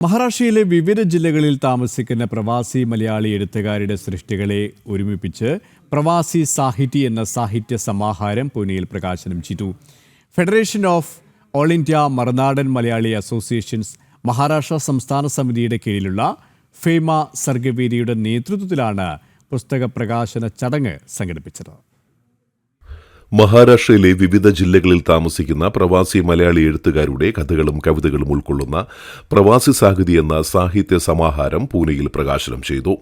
മഹാരാഷ്ട്രയിലെ വിവിധ ജില്ലകളിൽ താമസിക്കുന്ന പ്രവാസി മലയാളി എഴുത്തുകാരുടെ സൃഷ്ടികളെ ഒരുമിപ്പിച്ച് പ്രവാസി സാഹിതി എന്ന സാഹിത്യ സമാഹാരം പൂനെയിൽ പ്രകാശനം ചെയ്തു. Federation of all India Marunadan Malayali associations Maharashtra സംസ്ഥാന സമിതിയുടെ കീഴിലുള്ള ഫേമ സർഗവേദിയുടെ നേതൃത്വത്തിലാണ് പുസ്തക പ്രകാശന ചടങ്ങ് സംഘടിപ്പിച്ചത്. മഹാരാഷ്ട്രയിലെ വിവിധ ജില്ലകളിൽ താമസിക്കുന്ന പ്രവാസി മലയാളി എഴുത്തുകാരുടെ കഥകളും കവിതകളും ഉൾക്കൊള്ളുന്ന പ്രവാസി സാഹിതി എന്ന സാഹിത്യ സമാഹാരം പൂനെയിൽ പ്രകാശനം ചെയ്തു.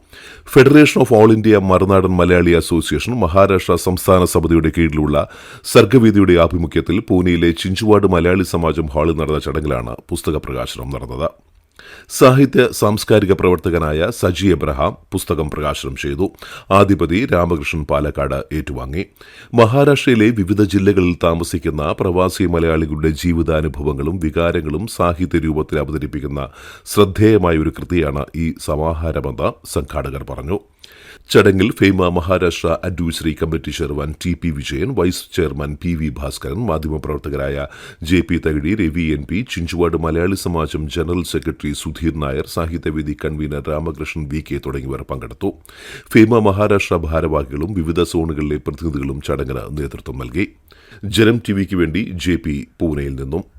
Federation of all India Marunadan Malayali association Maharashtra സംസ്ഥാന സമിതിയുടെ കീഴിലുള്ള സർഗവേദിയുടെ ആഭിമുഖ്യത്തിൽ പൂനെയിലെ ചിഞ്ചുവാഡ് മലയാളി സമാജം ഹാളിൽ നടന്ന ചടങ്ങിലാണ് പുസ്തക പ്രകാശനം നടന്നത്. സാഹിത്യ സാംസ്കാരിക പ്രവർത്തകനായ സജി എബ്രഹാം പുസ്തകം പ്രകാശനം ചെയ്തു. ആധിപതി രാമകൃഷ്ണൻ പാലക്കാട് ഏറ്റുവാങ്ങി. മഹാരാഷ്ട്രയിലെ വിവിധ ജില്ലകളിൽ താമസിക്കുന്ന പ്രവാസി മലയാളികളുടെ ജീവിതാനുഭവങ്ങളും വികാരങ്ങളും സാഹിത്യ രൂപത്തിൽ അവതരിപ്പിക്കുന്ന ശ്രദ്ധേയമായ ഒരു കൃതിയാണ് ഈ സമാഹാരമെന്ന് സംഘാടകർ പറഞ്ഞു. ചടങ്ങിൽ FAIMA Maharashtra advisory committee chairman TP Vijayan, vice chairman PV Bhaskaran, മാധ്യമപ്രവർത്തകരായ JP Thakidi, Ravi NP, Chinchwad Malayali Samajam general secretary Sudheer Nair, Sahityavedi convener Ramakrishnan VK തുടങ്ങിയവർ പങ്കെടുത്തു. ഫേമ മഹാരാഷ്ട്ര ഭാരവാഹികളും വിവിധ സോണുകളിലെ പ്രതിനിധികളും ചടങ്ങിന് നേതൃത്വം നൽകി. ജനം TVക്ക് വേണ്ടി JP പൂനെയിൽ നിന്നും.